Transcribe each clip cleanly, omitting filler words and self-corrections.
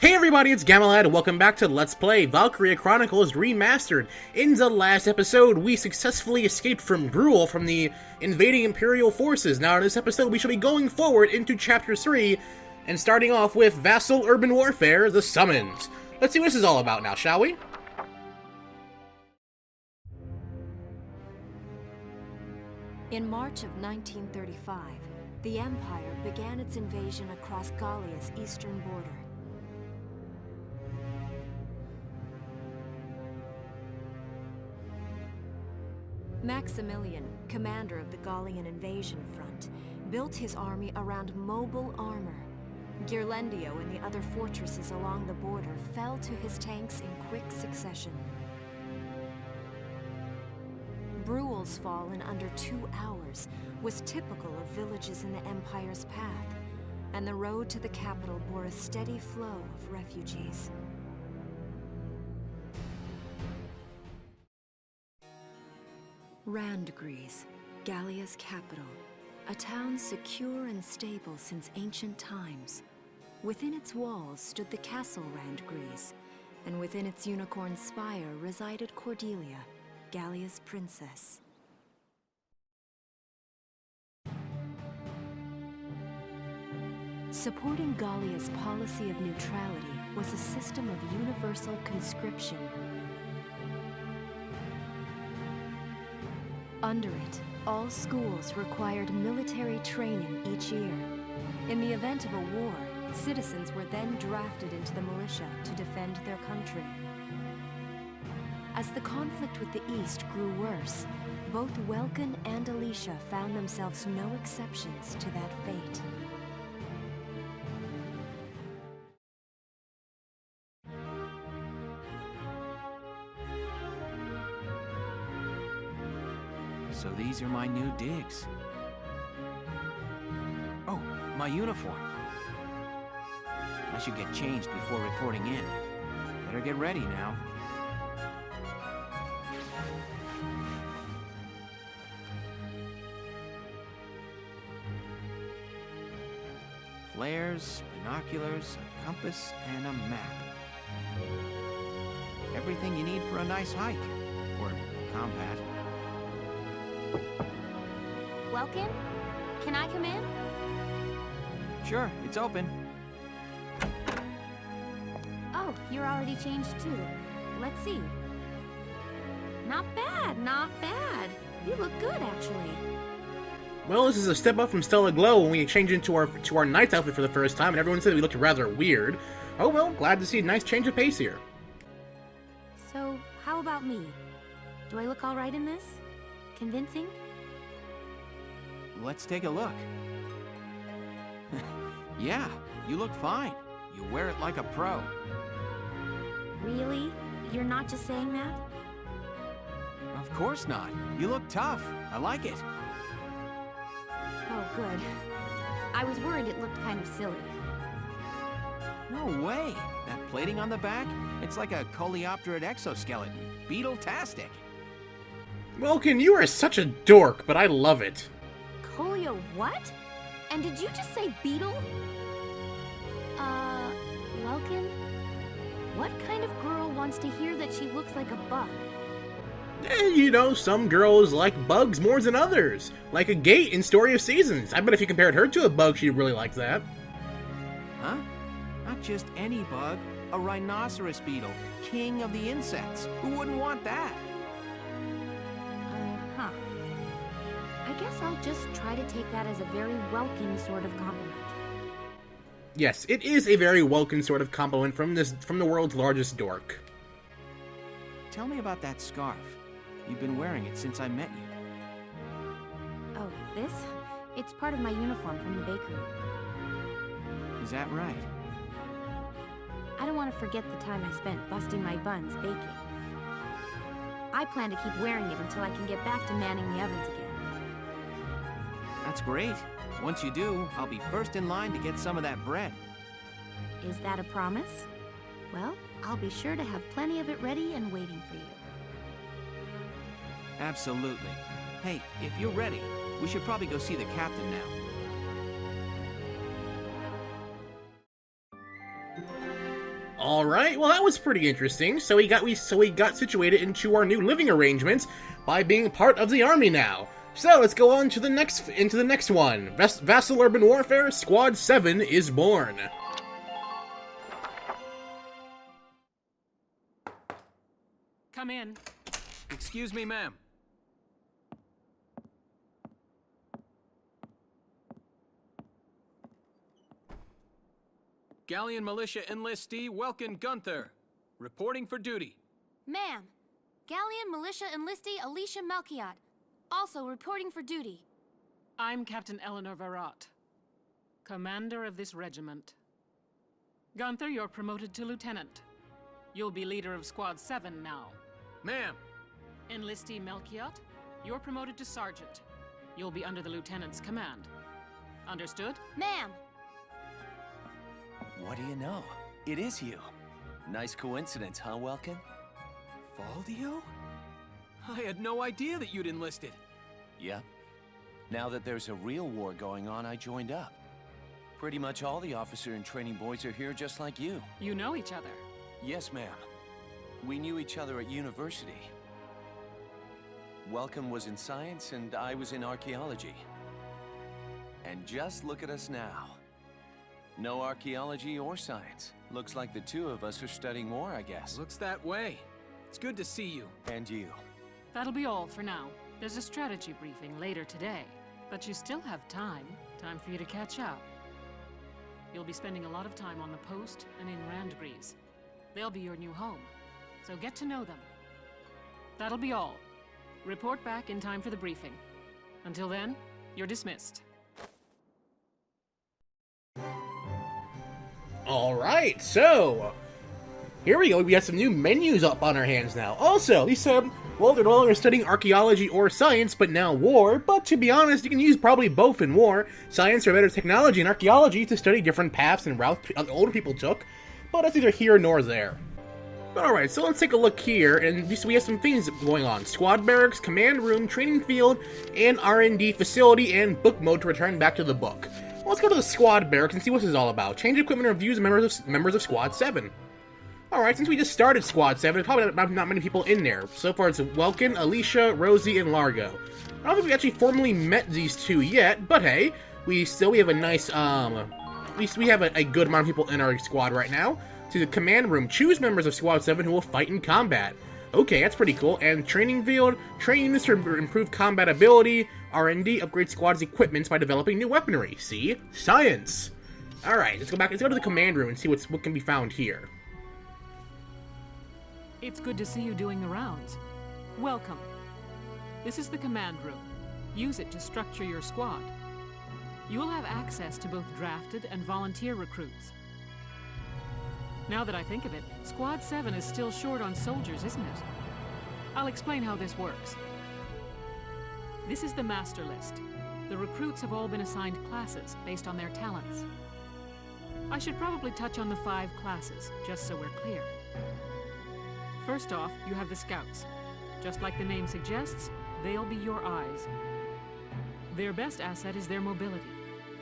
Hey everybody, it's Gamalad, and welcome back to Let's Play Valkyria Chronicles Remastered. In the last episode, we successfully escaped from Gruul from the invading Imperial forces. Now in this episode, we shall be going forward into Chapter 3, and starting off with Vassal Urban Warfare, The Summons. Let's see what this is all about now, shall we? In March of 1935, the Empire began its invasion across Gallia's eastern border. Maximilian, commander of the Gallian invasion front, built his army around mobile armor. Ghirlandaio and the other fortresses along the border fell to his tanks in quick succession. Bruhl's fall in under 2 hours was typical of villages in the Empire's path, and the road to the capital bore a steady flow of refugees. Randgries, Gallia's capital, a town secure and stable since ancient times. Within its walls stood the castle Randgries, and within its unicorn spire resided Cordelia, Gallia's princess. Supporting Gallia's policy of neutrality was a system of universal conscription. Under it, all schools required military training each year. In the event of a war, citizens were then drafted into the militia to defend their country. As the conflict with the East grew worse, both Welkin and Alicia found themselves no exceptions to that fate. So these are my new digs. Oh, my uniform. I should get changed before reporting in. Better get ready now. Flares, binoculars, a compass, and a map. Everything you need for a nice hike. Or combat. Welkin? Can I come in? Sure, it's open. Oh, you're already changed too. Let's see. Not bad, not bad. You look good, actually. Well, this is a step up from Stellar Glow when we changed into our knight's outfit for the first time, and everyone said we looked rather weird. Oh well, glad to see a nice change of pace here. So, how about me? Do I look all right in this? Convincing? Let's take a look. Yeah, you look fine. You wear it like a pro. Really? You're not just saying that? Of course not. You look tough. I like it. Oh, good. I was worried it looked kind of silly. No way. That plating on the back, it's like a coleopterate exoskeleton. Beetle-tastic. Welkin, you are such a dork, but I love it. Colio what? And did you just say beetle? Welkin? What kind of girl wants to hear that she looks like a bug? You know, some girls like bugs more than others. Like a gate in Story of Seasons. I bet if you compared her to a bug, she'd really like that. Huh? Not just any bug. A rhinoceros beetle. King of the insects. Who wouldn't want that? Huh. I guess I'll just try to take that as a very welcome sort of compliment. Yes, it is a very welcome sort of compliment from the world's largest dork. Tell me about that scarf. You've been wearing it since I met you. Oh, this? It's part of my uniform from the bakery. Is that right? I don't want to forget the time I spent busting my buns baking. I plan to keep wearing it until I can get back to manning the ovens again. That's great. Once you do, I'll be first in line to get some of that bread. Is that a promise? Well, I'll be sure to have plenty of it ready and waiting for you. Absolutely. Hey, if you're ready, we should probably go see the captain now. All right, well that was pretty interesting. So we got situated into our new living arrangements by being part of the army now. So let's go on to the next one. Vassal Urban Warfare Squad 7 is born. Come in. Excuse me, ma'am. Galleon Militia Enlistee Welkin Gunther, reporting for duty. Ma'am, Galleon Militia Enlistee Alicia Melchiot, also reporting for duty. I'm Captain Eleanor Varrot, commander of this regiment. Gunther, you're promoted to lieutenant. You'll be leader of Squad 7 now. Ma'am. Enlistee Melchiot, you're promoted to sergeant. You'll be under the lieutenant's command. Understood? Ma'am! What do you know? It is you. Nice coincidence, huh, Welkin? Valdio? I had no idea that you'd enlisted. Yep. Now that there's a real war going on, I joined up. Pretty much all the officer and training boys are here just like you. You know each other. Yes, ma'am. We knew each other at university. Welcome was in science and I was in archaeology. And just look at us now. No archaeology or science. Looks like the two of us are studying war, I guess. Looks that way. It's good to see you. And you. That'll be all for now. There's a strategy briefing later today, but you still have time for you to catch up. You'll be spending a lot of time on the post and in Randgrease. They'll be your new home, so get to know them. That'll be all. Report back in time for the briefing. Until then, you're dismissed. Alright, so here we go. We got some new menus up on our hands now. Also, they said, well, they're no longer studying archaeology or science, but now war. But to be honest, you can use probably both in war. Science or better technology and archaeology to study different paths and routes older people took. But that's neither here nor there. But alright, so let's take a look here, and we have some things going on. Squad barracks, command room, training field, and R&D facility, and book mode to return back to the book. Well, let's go to the squad barracks and see what this is all about. Change equipment reviews members of Squad 7. Alright, since we just started Squad 7, there's probably not many people in there. So far it's Welkin, Alicia, Rosie, and Largo. I don't think we actually formally met these two yet, but hey, we have a nice, at least we have a good amount of people in our squad right now. To the command room, choose members of Squad 7 who will fight in combat. Okay, that's pretty cool. And training field, train units to improve combat ability. R&D, upgrade squad's equipment by developing new weaponry. See? Science! Alright, let's go to the command room and see what can be found here. It's good to see you doing the rounds. Welcome. This is the command room. Use it to structure your squad. You will have access to both drafted and volunteer recruits. Now that I think of it, Squad 7 is still short on soldiers, isn't it? I'll explain how this works. This is the master list. The recruits have all been assigned classes based on their talents. I should probably touch on the 5 classes, just so we're clear. First off, you have the scouts. Just like the name suggests, they'll be your eyes. Their best asset is their mobility.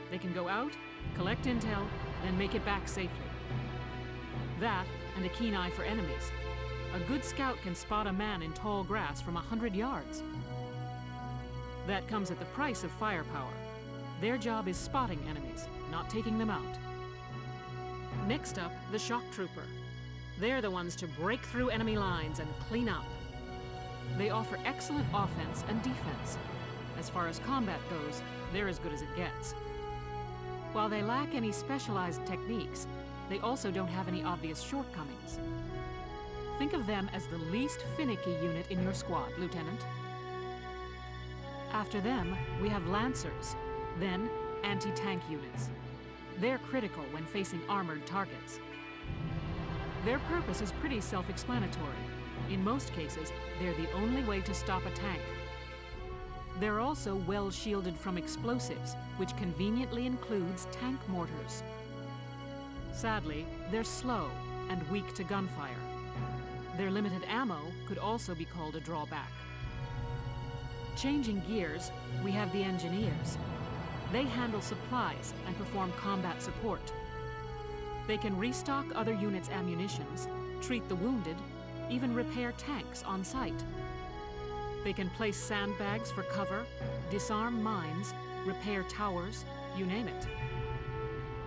They can go out, collect intel, then make it back safely. That, and a keen eye for enemies. A good scout can spot a man in tall grass from 100 yards. That comes at the price of firepower. Their job is spotting enemies, not taking them out. Next up, the shock trooper. They're the ones to break through enemy lines and clean up. They offer excellent offense and defense. As far as combat goes, they're as good as it gets. While they lack any specialized techniques, they also don't have any obvious shortcomings. Think of them as the least finicky unit in your squad, Lieutenant. After them, we have Lancers, then anti-tank units. They're critical when facing armored targets. Their purpose is pretty self-explanatory. In most cases, they're the only way to stop a tank. They're also well shielded from explosives, which conveniently includes tank mortars. Sadly, they're slow and weak to gunfire. Their limited ammo could also be called a drawback. Changing gears, we have the engineers. They handle supplies and perform combat support. They can restock other units' ammunitions, treat the wounded, even repair tanks on site. They can place sandbags for cover, disarm mines, repair towers, you name it.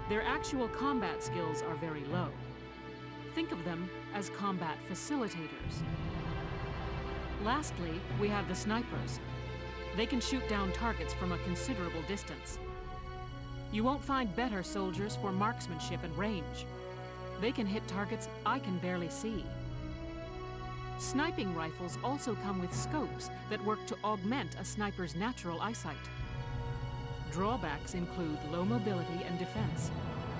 Their actual combat skills are very low. Think of them as combat facilitators. Lastly, we have the snipers. They can shoot down targets from a considerable distance. You won't find better soldiers for marksmanship and range. They can hit targets I can barely see. Sniping rifles also come with scopes that work to augment a sniper's natural eyesight. Drawbacks include low mobility and defense.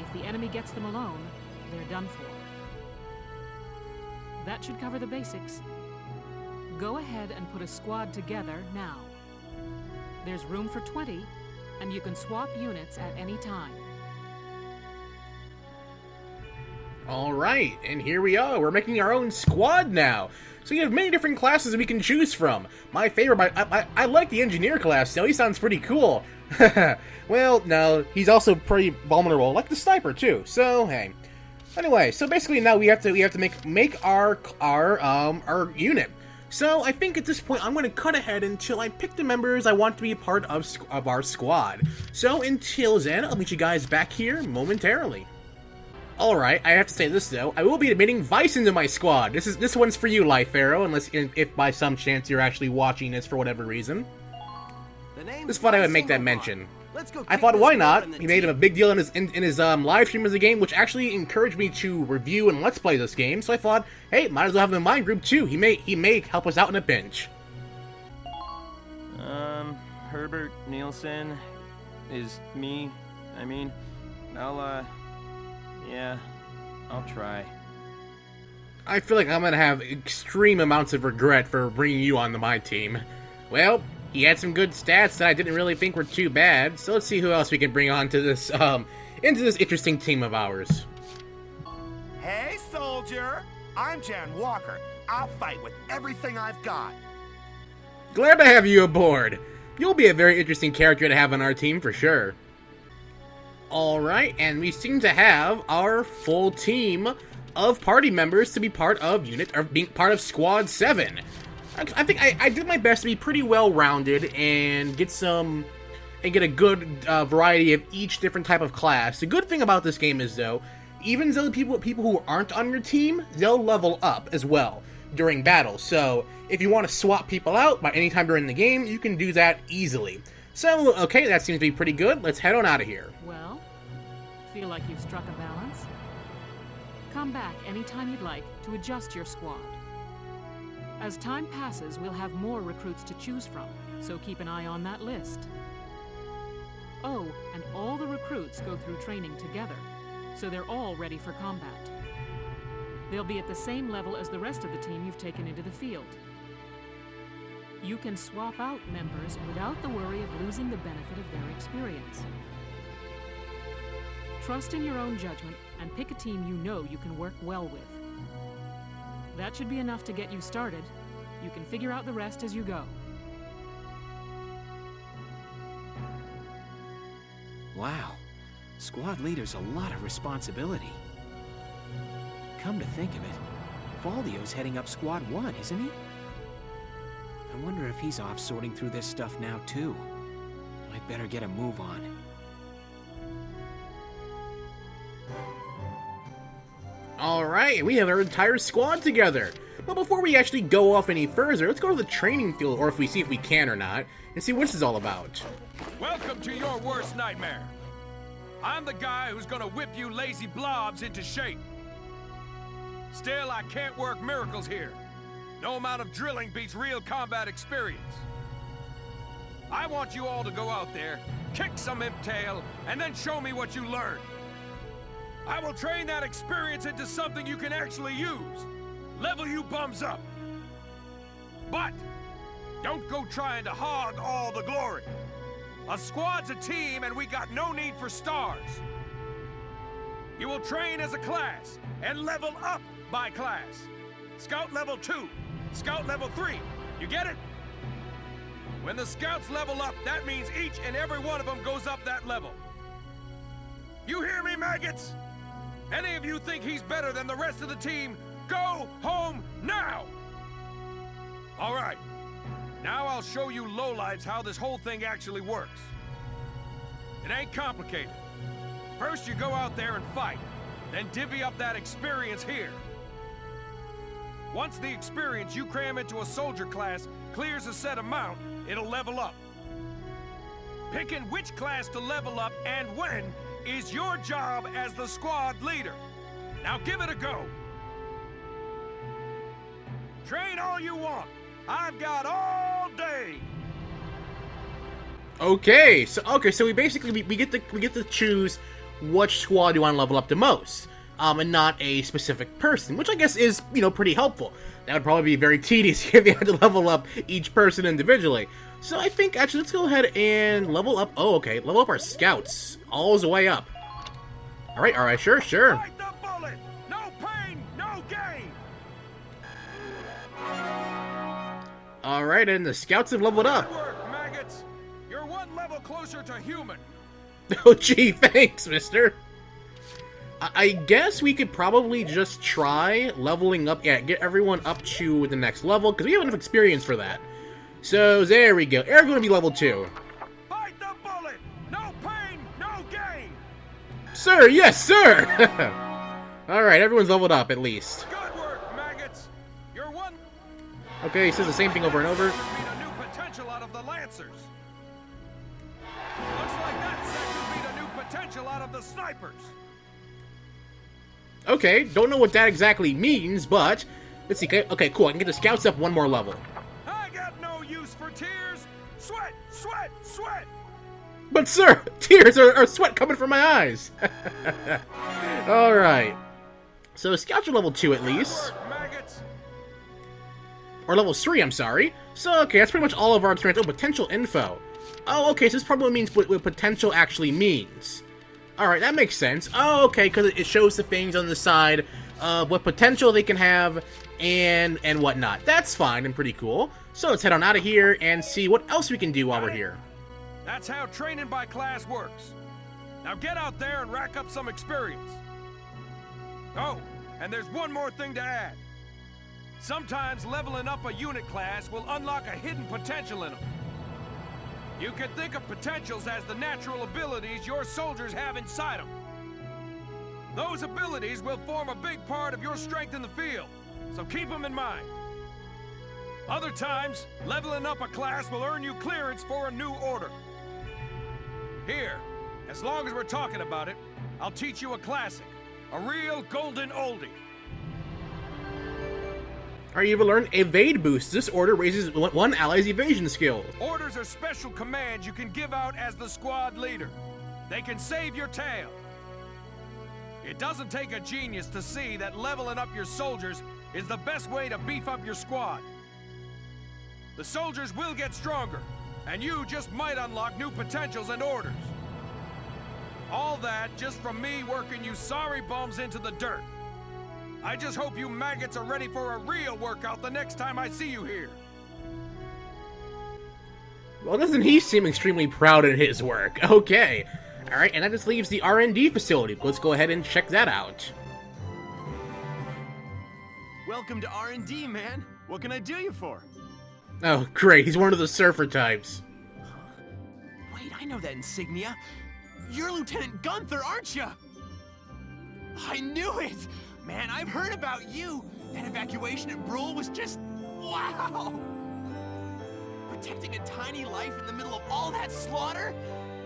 If the enemy gets them alone, they're done for. That should cover the basics. Go ahead and put a squad together now. There's room for 20, and you can swap units at any time. Alright, and here we are. We're making our own squad now. So you have many different classes we can choose from. My favorite, I like the engineer class, though. He sounds pretty cool. Well, no, he's also pretty vulnerable, like the sniper, too. So, hey. Anyway, so basically now we have to make our unit. So I think at this point I'm going to cut ahead until I pick the members I want to be a part of our squad. So until then, I'll meet you guys back here momentarily. Alright, I have to say this though, I will be admitting Vice into my squad. This one's for you, Life Arrow, unless if by some chance you're actually watching this for whatever reason. Just thought I would make that mention. I thought, why not? He made him a big deal in his live stream of the game, which actually encouraged me to review and let's play this game. So I thought, hey, might as well have him in my group too. He may help us out in a pinch. Herbert Nielsen is me. I mean, yeah, I'll try. I feel like I'm gonna have extreme amounts of regret for bringing you onto my team. Well, he had some good stats that I didn't really think were too bad, so let's see who else we can bring onto this, into this interesting team of ours. Hey, soldier! I'm Jan Walker. I'll fight with everything I've got. Glad to have you aboard. You'll be a very interesting character to have on our team for sure. Alright, and we seem to have our full team of party members to be part of being part of Squad 7. I think I did my best to be pretty well-rounded and get a good variety of each different type of class. The good thing about this game is, though, even though people who aren't on your team, they'll level up as well during battle. So if you want to swap people out by any time during the game, you can do that easily. So, okay, that seems to be pretty good. Let's head on out of here. Well, feel like you've struck a balance? Come back anytime you'd like to adjust your squad. As time passes, we'll have more recruits to choose from, so keep an eye on that list. Oh, and all the recruits go through training together, so they're all ready for combat. They'll be at the same level as the rest of the team you've taken into the field. You can swap out members without the worry of losing the benefit of their experience. Trust in your own judgment and pick a team you know you can work well with. That should be enough to get you started. You can figure out the rest as you go. Wow, squad leader's a lot of responsibility. Come to think of it, Valdio's heading up Squad 1, isn't he? I wonder if he's off sorting through this stuff now too. I'd better get a move on. Alright, we have our entire squad together. But before we actually go off any further, let's go to the training field, or if we see if we can or not, and see what this is all about. Welcome to your worst nightmare. I'm the guy who's gonna whip you lazy blobs into shape. Still, I can't work miracles here. No amount of drilling beats real combat experience. I want you all to go out there, kick some imp tail, and then show me what you learned. I will train that experience into something you can actually use. Level you bums up. But don't go trying to hog all the glory. A squad's a team and we got no need for stars. You will train as a class and level up by class. Scout level 2, Scout level 3. You get it? When the scouts level up, that means each and every one of them goes up that level. You hear me, maggots? Any of you think he's better than the rest of the team, go home now! All right. Now I'll show you lowlights how this whole thing actually works. It ain't complicated. First you go out there and fight, then divvy up that experience here. Once the experience you cram into a soldier class clears a set amount, it'll level up. Picking which class to level up and when is your job as the squad leader. Now give it a go. Train all you want. I've got all day. Okay, so we basically we get to choose which squad you want to level up the most, and not a specific person, which I guess is, you know, pretty helpful. That would probably be very tedious if you had to level up each person individually. So I think actually let's go ahead and level up. Oh, okay, level up our scouts all the way up. All right, sure. Bite the bullet. No pain, no gain. All right, and the scouts have leveled up. Good work, maggots. You're one level closer to human. Oh, gee, thanks, mister. I guess we could probably just try leveling up. Yeah, get everyone up to the next level, because we have enough experience for that. So, there we go. Everyone will be level 2. Bite the bullet. No pain, no gain. Sir, yes, sir! Alright, everyone's leveled up, at least. Good work, maggots. You're one. Okay, he says the same thing over and over. Beat a new potential out of the Lancers. Looks like that sector beat a new potential out of the snipers. Okay, don't know what that exactly means, but let's see. Okay, cool. I can get the scouts up one more level. I got no use for tears. Sweat, sweat, sweat. But sir, tears are sweat coming from my eyes. Alright. So scouts are level 2 at least. Maggots. Or level 3, I'm sorry. So, okay, that's pretty much all of our experience. Oh, potential info. Oh, okay, so this probably means what potential actually means. Alright, that makes sense. Oh, okay, because it shows the things on the side of what potential they can have and whatnot. That's fine and pretty cool. So let's head on out of here and see what else we can do while we're here. That's how training by class works. Now get out there and rack up some experience. Oh, and there's one more thing to add. Sometimes leveling up a unit class will unlock a hidden potential in them. You can think of potentials as the natural abilities your soldiers have inside them. Those abilities will form a big part of your strength in the field, so keep them in mind. Other times, leveling up a class will earn you clearance for a new order. Here, as long as we're talking about it, I'll teach you a classic, a real golden oldie. Alright, you ever learned Evade Boost. This order raises one ally's evasion skill. Orders are special commands you can give out as the squad leader. They can save your tail. It doesn't take a genius to see that leveling up your soldiers is the best way to beef up your squad. The soldiers will get stronger, and you just might unlock new potentials and orders. All that just from me working you sorry bums into the dirt. I just hope you maggots are ready for a real workout the next time I see you here. Well, doesn't he seem extremely proud in his work? Okay. Alright, and that just leaves the R&D facility. Let's go ahead and check that out. Welcome to R&D, man. What can I do you for? Oh, great. He's one of the surfer types. Wait, I know that insignia. You're Lieutenant Gunther, aren't you? I knew it! Man, I've heard about you. That evacuation at Brule was just... wow! Protecting a tiny life in the middle of all that slaughter?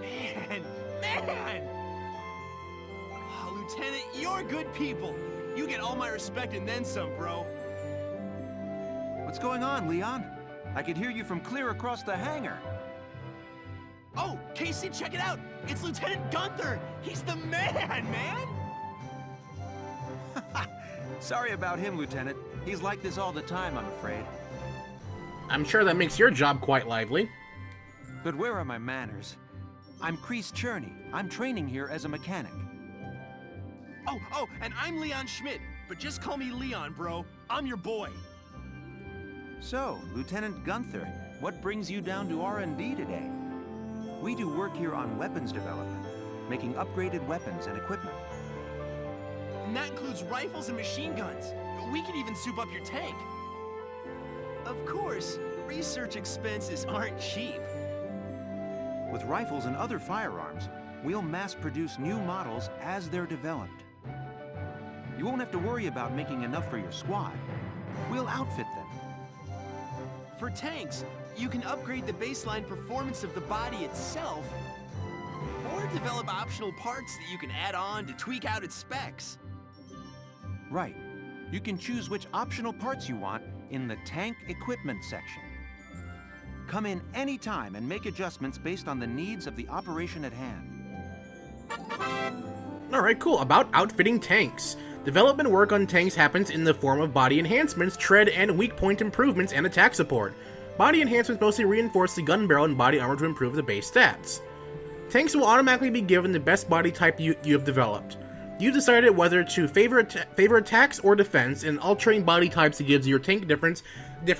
Man! Oh, Lieutenant, you're good people. You get all my respect and then some, bro. What's going on, Leon? I could hear you from clear across the hangar. Oh, Casey, check it out! It's Lieutenant Gunther! He's the man! Sorry about him, Lieutenant. He's like this all the time, I'm afraid. I'm sure that makes your job quite lively. But where are my manners? I'm Kreese Cherney. I'm training here as a mechanic. Oh, and I'm Leon Schmidt, but just call me Leon, bro. I'm your boy. So, Lieutenant Gunther, what brings you down to R&D today? We do work here on weapons development, making upgraded weapons and equipment. And that includes rifles and machine guns. We could even soup up your tank. Of course, research expenses aren't cheap. With rifles and other firearms, we'll mass-produce new models as they're developed. You won't have to worry about making enough for your squad. We'll outfit them. For tanks, you can upgrade the baseline performance of the body itself, or develop optional parts that you can add on to tweak out its specs. Right. You can choose which optional parts you want in the tank equipment section. Come in anytime and make adjustments based on the needs of the operation at hand. Alright, cool. About outfitting tanks. Development work on tanks happens in the form of body enhancements, tread and weak point improvements, and attack support. Body enhancements mostly reinforce the gun barrel and body armor to improve the base stats. Tanks will automatically be given the best body type you have developed. You decided whether to favor attacks or defense, and altering body types gives your tank different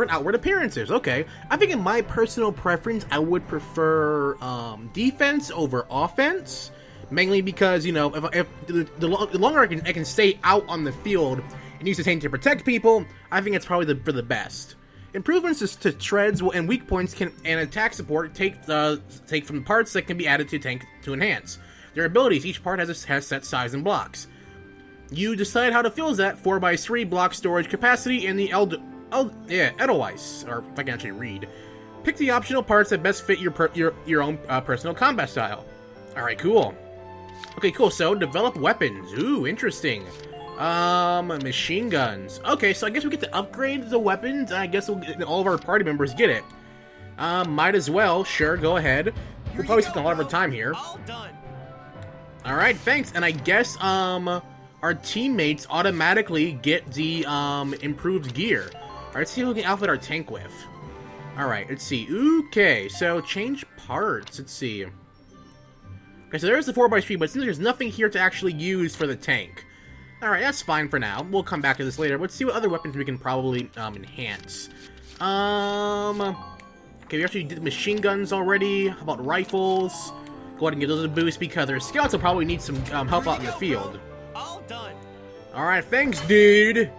outward appearances. Okay, I think in my personal preference, I would prefer defense over offense, mainly because, you know, if the longer I can stay out on the field and use the tank to protect people, I think it's probably for the best. Improvements to treads and weak points and attack support take from parts that can be added to tank to enhance their abilities. Each part has set size and blocks. You decide how to fill that 4x3 block storage capacity in the Edelweiss, or if I can actually read. Pick the optional parts that best fit your own personal combat style. All right, cool. Okay, cool. So develop weapons. Ooh, interesting. Machine guns. Okay, so I guess we get to upgrade the weapons, and I guess all of our party members get it. Might as well. Sure, go ahead. We'll probably spend a lot of our time here. All done. Alright, thanks. And I guess, our teammates automatically get the, improved gear. Alright, let's see who we can outfit our tank with. Alright, let's see. Okay, so change parts. Let's see. Okay, so there's the 4x3, but since there's nothing here to actually use for the tank. Alright, that's fine for now. We'll come back to this later. Let's see what other weapons we can probably, enhance. Okay, we actually did machine guns already. How about rifles? Go ahead and give those a boost because their scouts will probably need some help out in the field. All done. Alright, thanks, dude!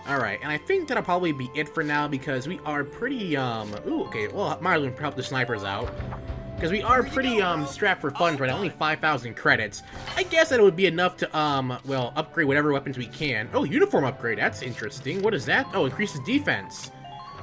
Alright, and I think that'll probably be it for now because we are pretty, ooh, okay, well, might as well help the snipers out. Because we are pretty, strapped for funds right now, only 5,000 credits. I guess that it would be enough to, well, upgrade whatever weapons we can. Oh, uniform upgrade, that's interesting. What is that? Oh, increases defense.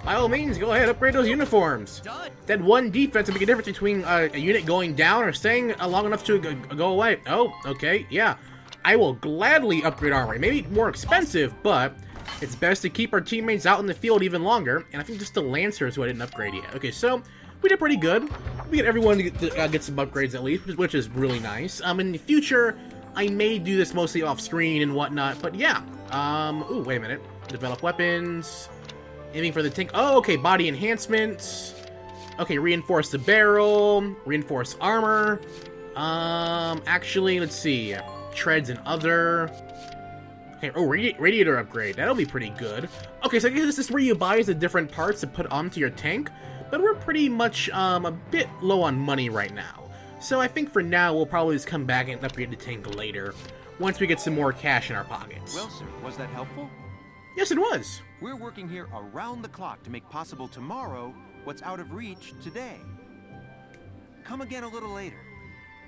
By all means, go ahead, upgrade those uniforms. That one defense will make a difference between a unit going down or staying long enough to go away. Oh, okay, yeah. I will gladly upgrade armor. It may be more expensive, but it's best to keep our teammates out in the field even longer. And I think just the Lancers who I didn't upgrade yet. Okay, so we did pretty good. We get everyone to get some upgrades at least, which is really nice. In the future, I may do this mostly off screen and whatnot, but yeah. Ooh, wait a minute. Develop weapons. Aiming for the tank. Oh, okay, body enhancements. Okay, reinforce the barrel. Reinforce armor. Actually, let's see. Treads and other. Okay, oh, radiator upgrade. That'll be pretty good. Okay, so I guess this is where you buy the different parts to put onto your tank. But we're pretty much, a bit low on money right now. So I think for now, we'll probably just come back and upgrade the tank later. Once we get some more cash in our pockets. Well, sir, was that helpful? Yes, it was. We're working here around the clock to make possible tomorrow what's out of reach today. Come again a little later.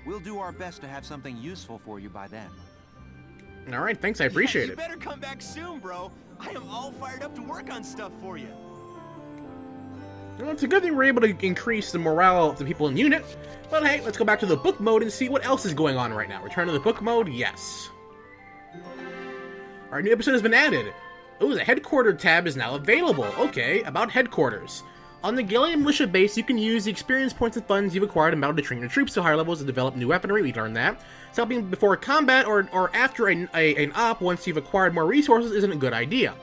We'll do our best to have something useful for you by then. Alright, thanks, I appreciate You it. better come back soon, bro. I am all fired up to work on stuff for you. Well, it's a good thing we're able to increase the morale of the people in the unit. But hey, let's go back to the book mode and see what else is going on right now. Return to the book mode? Yes. Our new episode has been added. Oh, the headquarters tab is now available. Okay, about headquarters. On the Gallium Militia base, you can use the experience points and funds you've acquired in battle to train your troops to higher levels to develop new weaponry. We learned that. Stopping before combat or after an op once you've acquired more resources isn't a good idea.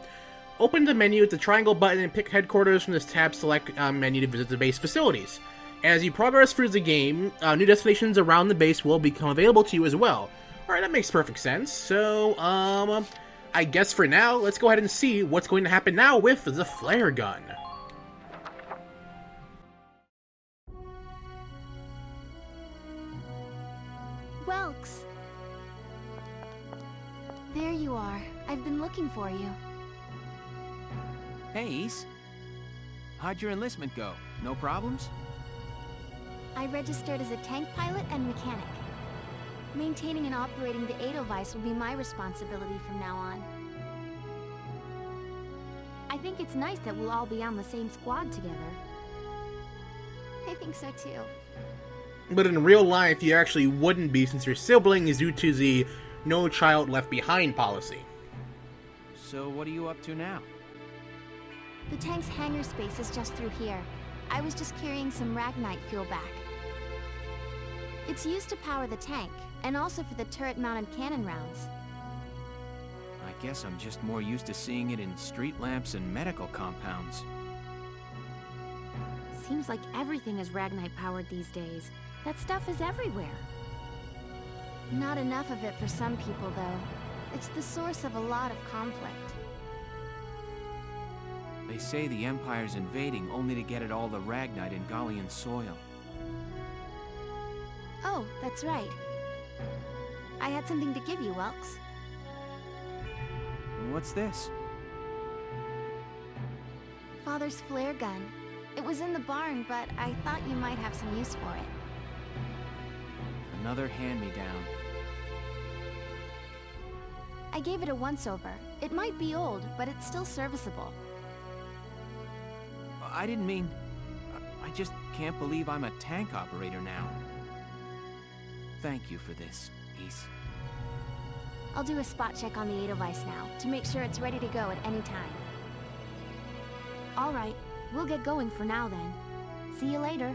Open the menu with the triangle button and pick headquarters from this tab. Select menu to visit the base facilities. As you progress through the game, new destinations around the base will become available to you as well. Alright, that makes perfect sense. So, I guess for now, let's go ahead and see what's going to happen now with the flare gun. Welks. There you are. looking for you. Hey, Ace. How'd your enlistment go? No problems? I registered as a tank pilot and mechanic. Maintaining and operating the Edelweiss will be my responsibility from now on. I think it's nice that we'll all be on the same squad together. I think so too. But in real life, you actually wouldn't be, since your sibling is due to the No Child Left Behind policy. So what are you up to now? The tank's hangar space is just through here. I was just carrying some Ragnite fuel back. It's used to power the tank, and also for the turret-mounted cannon rounds. I guess I'm just more used to seeing it in street lamps and medical compounds. Seems like everything is Ragnite-powered these days. That stuff is everywhere. Not enough of it for some people, though. It's the source of a lot of conflict. They say the Empire's invading only to get at all the Ragnite in Gallian soil. Oh, that's right. I had something to give you, Welks. What's this? Father's flare gun. It was in the barn, but I thought you might have some use for it. Another hand-me-down. I gave it a once-over. It might be old, but it's still serviceable. I didn't mean... I just can't believe I'm a tank operator now. Thank you for this, Ace. I'll do a spot check on the Edelweiss now, to make sure it's ready to go at any time. All right, we'll get going for now then. See you later.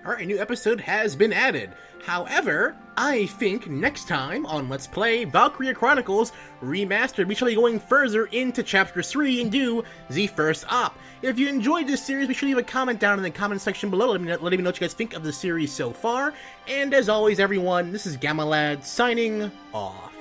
Alright, a new episode has been added. However, I think next time on Let's Play Valkyria Chronicles Remastered, we shall be going further into Chapter 3 and do the first op. If you enjoyed this series, be sure to leave a comment down in the comment section below, letting me know what you guys think of the series so far. And as always, everyone, this is Gamma Lad signing off.